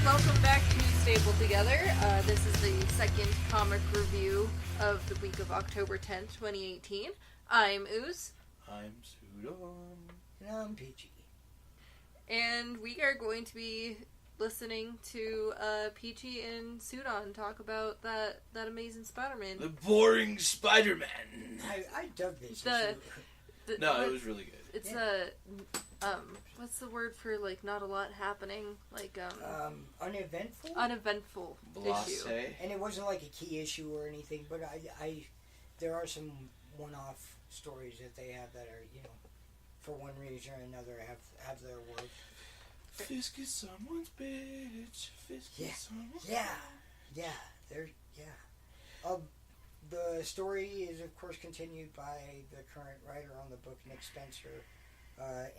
welcome back to Stable Together. This is the second comic review of the week of October 10th, 2018. I'm Ooze. I'm Sudon. And I'm Peachy. And we are going to be listening to Peachy and Sudon talk about that The amazing Spider-Man. boring Spider-Man. I dug this. It was really good. It's what's the word for, like, not a lot happening? Like, uneventful? Uneventful Blase. issue. And it wasn't like a key issue or anything, but there are some one-off stories that they have that are, for one reason or another have their worth. Fisk is someone's bitch. Fisk is someone's The story is, of course, continued by the current writer on the book, Nick Spencer,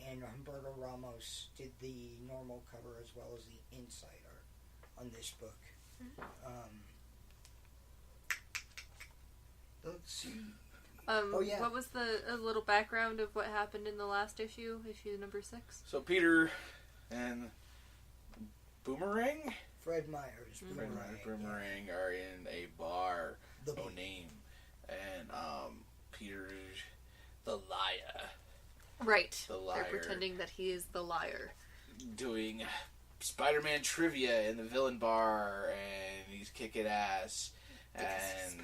and Humberto Ramos did the normal cover as well as the inside art on this book. Let's see. What was a little background of what happened in the last issue number 6? So Peter and Boomerang? Fred Myers. Boomerang are in a bar. The No name. And Peter's the liar. Right. The liar. They're pretending that he is the liar. Doing Spider-Man trivia in the villain bar, and he's kicking ass. And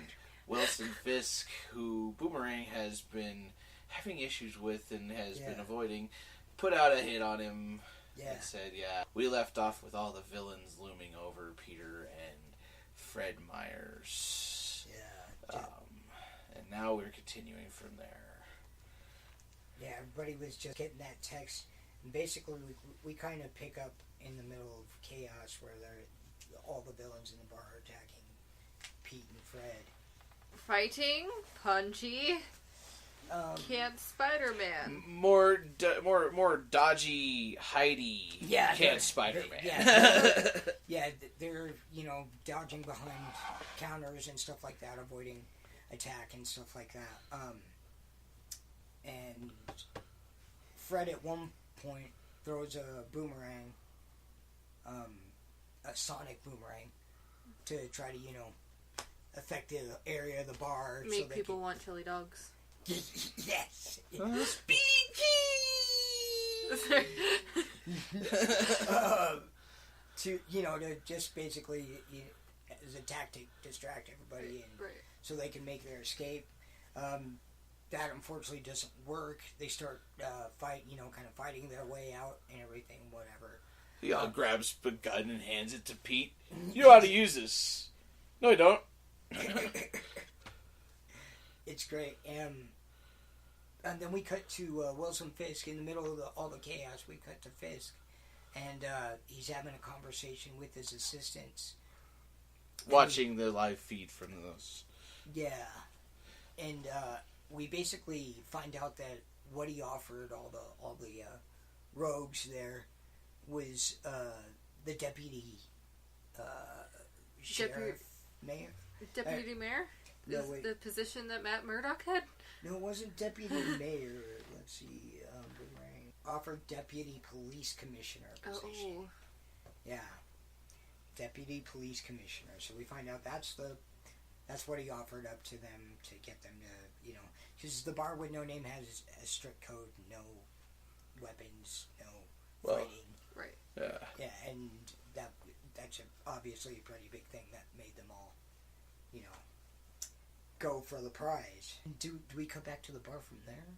Wilson Fisk, who Boomerang has been having issues with and has been avoiding, put out a hit on him and said, we left off with all the villains looming over Peter and Fred Myers. And now we're continuing from there. Yeah, everybody was just getting that text. And basically, we kind of pick up in the middle of chaos where all the villains in the bar are attacking Pete and Fred. Fighting, punchy, can't Spider-Man. More dodgy, hidey. Can't Spider-Man. They're dodging behind counters and stuff like that, avoiding attack and stuff like that. And Fred at one point throws a boomerang, a sonic boomerang, to try to affect the area of the bar. Make people want chili dogs. Yes. Peachy! To just basically as a tactic distract everybody, and so they can make their escape. That unfortunately doesn't work. They start fighting their way out and everything, whatever. He grabs the gun and hands it to Pete. You know how to use this. No, you don't. It's great. And then we cut to Wilson Fisk in the middle of all the chaos. We cut to Fisk, and he's having a conversation with his assistants, watching the live feed from those. Yeah, and we basically find out that what he offered all the rogues there was the deputy sheriff, mayor. Deputy mayor? No, is the position that Matt Murdock had? No, it wasn't deputy mayor. Let's see. Boomerang offered deputy police commissioner position. Oh. Yeah. Deputy police commissioner. So we find out that's what he offered up to them to get them to, because the bar with no name has a strict code, no weapons, no fighting. Right. Yeah. Yeah, and that's obviously a pretty big thing that made them all, go for the prize. Do we come back to the bar from there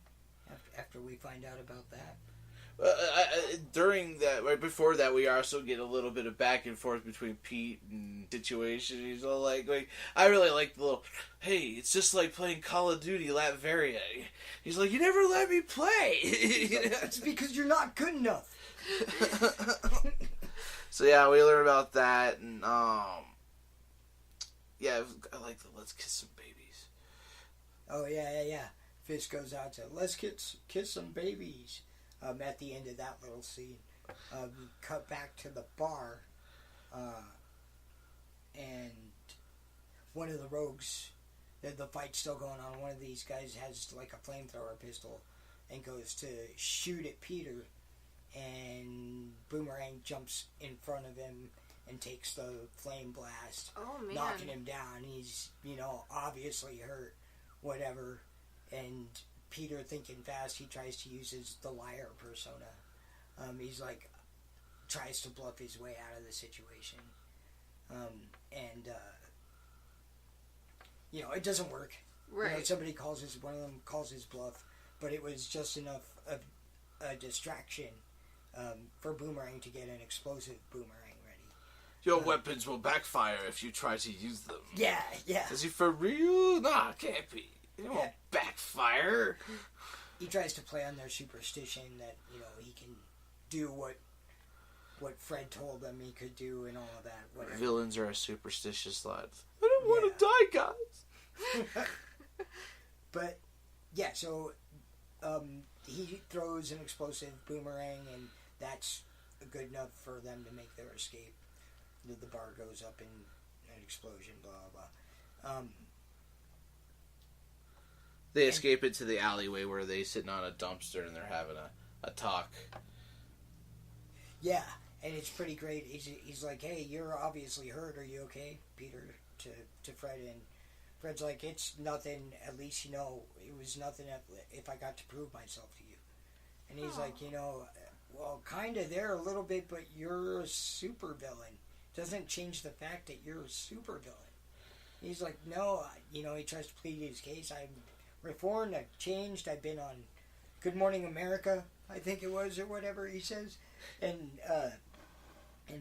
after we find out about that? During that, right before that, we also get a little bit of back and forth between Pete and situation. He's all like I really like the little, hey, it's just like playing Call of Duty Latveria. He's like, you never let me play. It's because you're not good enough. So yeah, we learn about that, and I like the let's kiss some babies. Oh yeah. Fisk goes out to let's kiss some babies. At the end of that little scene, cut back to the bar, and one of the rogues, the fight's still going on. One of these guys has like a flamethrower pistol and goes to shoot at Peter, and Boomerang jumps in front of him and takes the flame blast, man. knocking him down. He's, obviously hurt, whatever. And Peter, thinking fast, he tries to use the liar persona. He's like, tries to bluff his way out of the situation. It doesn't work. Right. One of them calls his bluff, but it was just enough of a distraction for Boomerang to get an explosive boomerang ready. Your weapons will backfire if you try to use them. Yeah. Is he for real? Nah, it can't be. It won't backfire. He tries to play on their superstition that, he can do what Fred told him he could do and all of that. Whatever. Villains are a superstitious lot. I don't want to die, guys. But, so he throws an explosive boomerang, and that's good enough for them to make their escape. The bar goes up in an explosion, blah, blah. They escape into the alleyway where they're sitting on a dumpster and they're having a talk. Yeah, and it's pretty great. He's like, hey, you're obviously hurt. Are you okay? Peter to Fred, and Fred's like, it's nothing. At least, it was nothing if I got to prove myself to you. And he's like, well, kind of there a little bit, but you're a supervillain. Doesn't change the fact that you're a supervillain. He's like, no, he tries to plead his case. I'm reformed, I've changed, I've been on Good Morning America, I think it was, or whatever he says. And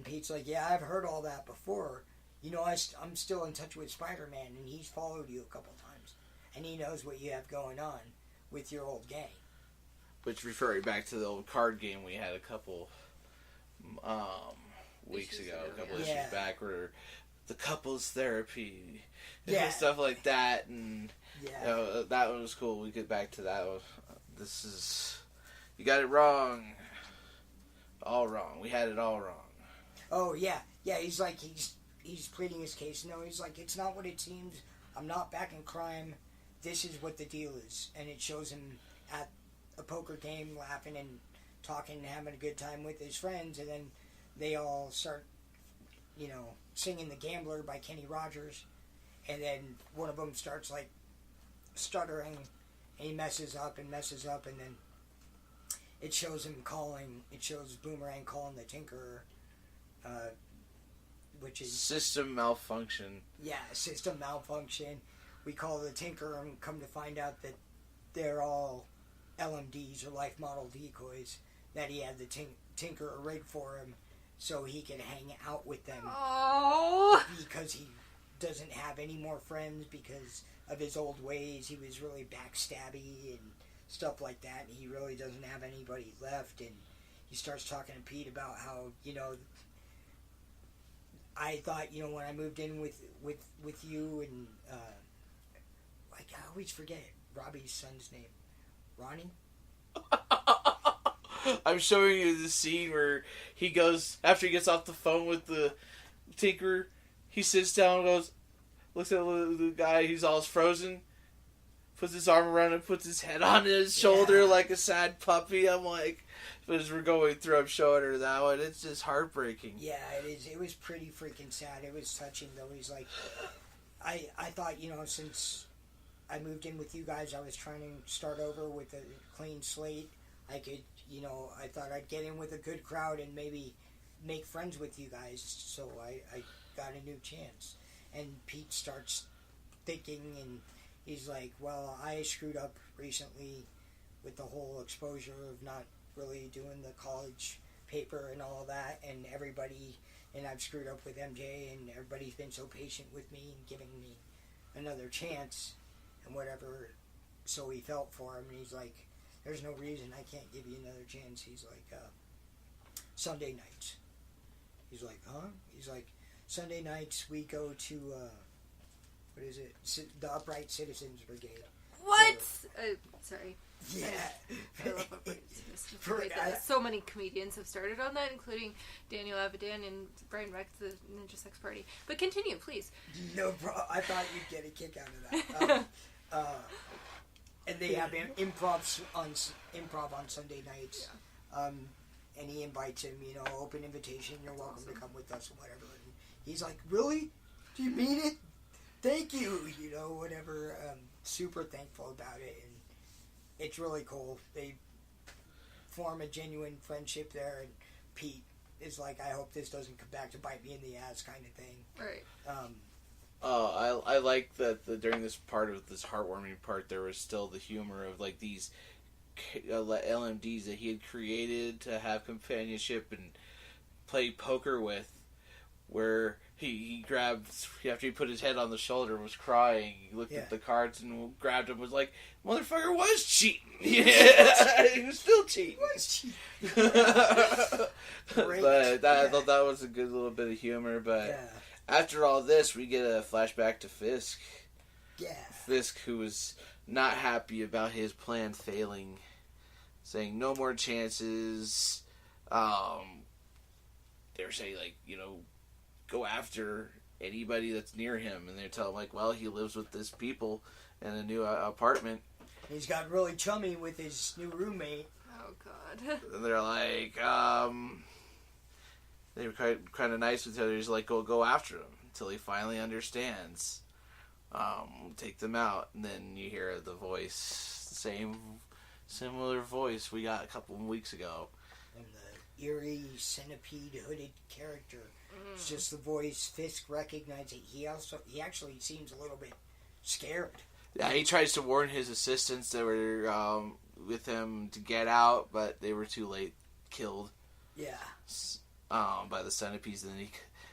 Pete's like, yeah, I've heard all that before. I'm still in touch with Spider-Man, and he's followed you a couple times. And he knows what you have going on with your old gang. Which, referring back to the old card game we had a couple weeks ago, a couple issues back, where the couples therapy and stuff like that, and that one was cool. We get back to that one. You got it wrong. All wrong. We had it all wrong. Oh, yeah. Yeah, he's like, he's pleading his case. No, he's like, it's not what it seems. I'm not back in crime. This is what the deal is. And it shows him at a poker game laughing and talking and having a good time with his friends. And then they all start, singing The Gambler by Kenny Rogers. And then one of them starts, like, stuttering. And he messes up. And then it shows Boomerang calling the Tinkerer. Which is system malfunction. Yeah, system malfunction. We call the Tinkerer and come to find out that they're all LMDs or life model decoys. That he had the Tinkerer rigged for him so he can hang out with them. Oh. Because he doesn't have any more friends because of his old ways. He was really backstabby and stuff like that. And he really doesn't have anybody left. And he starts talking to Pete about how, I thought, when I moved in with you and, I always forget Robbie's son's name. Ronnie? I'm showing you the scene where he goes, after he gets off the phone with the Tinker, he sits down and goes, looks at the guy, he's all frozen, puts his arm around him, puts his head on his shoulder like a sad puppy. I'm like, as we're going through, I'm showing her that one. It's just heartbreaking. Yeah, it is. It was pretty freaking sad. It was touching, though. He's like, I thought, since I moved in with you guys, I was trying to start over with a clean slate. I could, I thought I'd get in with a good crowd and maybe make friends with you guys. So I got a new chance. And Pete starts thinking, and he's like, well, I screwed up recently with the whole exposure of not really doing the college paper and all that, and I've screwed up with MJ, and everybody's been so patient with me and giving me another chance and whatever. So he felt for him, and he's like, there's no reason I can't give you another chance. He's like, Sunday nights. He's like, huh? He's like, Sunday nights we go to what is it? The Upright Citizens Brigade. What? Sorry. Yeah. I love Upright Citizens. So many comedians have started on that, including Daniel Avidan and Brian Rex, the Ninja Sex Party. But continue, please. No problem. I thought you'd get a kick out of that. And they have improv on Sunday nights. Yeah. and he invites him, open invitation, you're welcome to come with us, and whatever. And he's like, really? Do you mean it? Thank you, whatever. Super thankful about it, and it's really cool. They form a genuine friendship there, and Pete is like, I hope this doesn't come back to bite me in the ass kind of thing. Right. I like that during this part of this heartwarming part, there was still the humor of like these LMDs that he had created to have companionship and play poker with, where he grabbed, after he put his head on the shoulder, was crying, he looked at the cards and grabbed him, was like, motherfucker was cheating. Yeah, he was still cheating. But I thought that was a good little bit of humor, but after all this, we get a flashback to Fisk. Yeah. Fisk, who was not happy about his plan failing, saying no more chances. They were saying, like, go after anybody that's near him, and they tell him, like, well, he lives with this people in a new apartment. He's got really chummy with his new roommate. Oh, God. And they're like, they were kind of nice with each other. He's like, go after him until he finally understands. Take them out, and then you hear the voice, similar voice we got a couple of weeks ago. And the eerie centipede hooded character. It's just the voice. Fisk recognized it. He actually seems a little bit scared. Yeah, he tries to warn his assistants that were with him to get out, but they were too late, killed. Yeah. By the centipedes. And then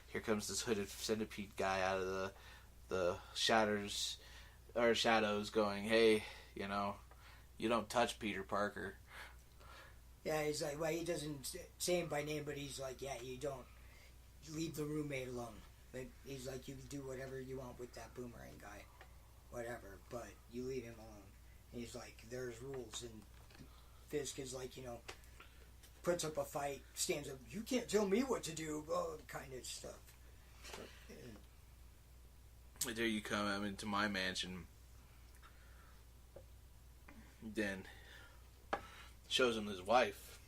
here comes this hooded centipede guy out of the shadows, going, hey, you don't touch Peter Parker. Yeah, he's like, well, he doesn't say him by name, but he's like, yeah, you don't leave the roommate alone. But he's like, you can do whatever you want with that Boomerang guy, whatever, but you leave him alone. And he's like, there's rules, and Fisk is like, puts up a fight, stands up, you can't tell me what to do, kind of stuff. There you come into my mansion. Then shows him his wife.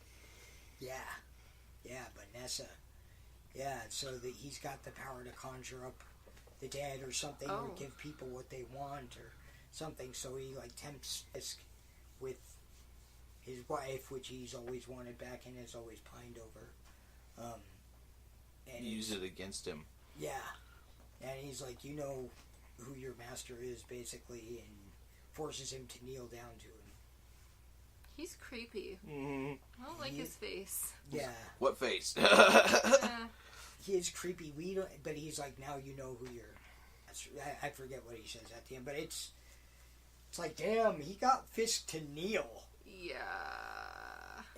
Yeah, Vanessa. Yeah, so that he's got the power to conjure up the dead or something, or give people what they want or something. So he tempts Fisk with his wife, which he's always wanted back and has always pined over. And use it against him. Yeah, and he's like, you know who your master is, basically, and forces him to kneel down to him. He's creepy. Mm-hmm. I don't like his face. Yeah. What face? He is creepy. But he's like, now you know who you're. I forget what he says at the end, but it's like, damn, he got Fisk to kneel. Yeah.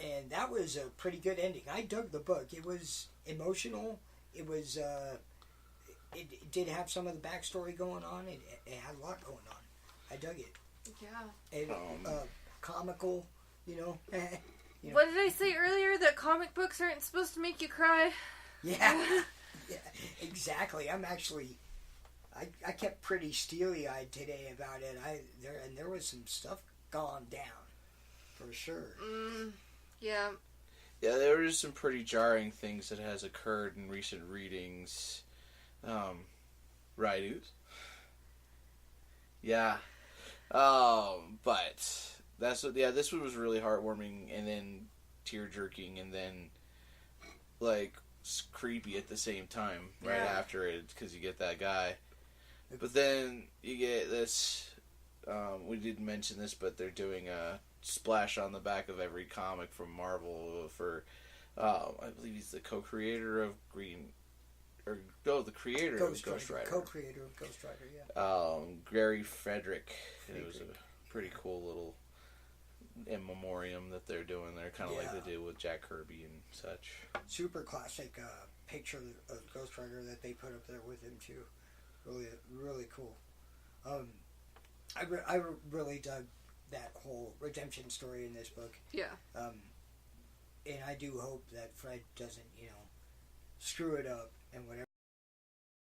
And that was a pretty good ending. I dug the book. It was emotional. It was. It did have some of the backstory going on. It had a lot going on. I dug it. Yeah. And comical. What did I say earlier? That comic books aren't supposed to make you cry? Yeah. Yeah, exactly. I'm actually... I kept pretty steely-eyed today about it. There was some stuff gone down. For sure. Yeah. Yeah, there were just some pretty jarring things that has occurred in recent readings. Right, Ooze? Yeah. But... this one was really heartwarming, and then tear-jerking, and then, creepy at the same time, right after it, because you get that guy. But then you get this, we didn't mention this, but they're doing a splash on the back of every comic from Marvel for, I believe he's the co-creator of the creator of Ghost Rider. Co-creator of Ghost Rider, yeah. Gary Frederick. It was a pretty cool little in memoriam that they're doing there, kind of like they did with Jack Kirby and such. Super classic picture of Ghost Rider that they put up there with him too. Really, really cool. I really dug that whole redemption story in this book. Yeah. And I do hope that Fred doesn't, screw it up and whatever.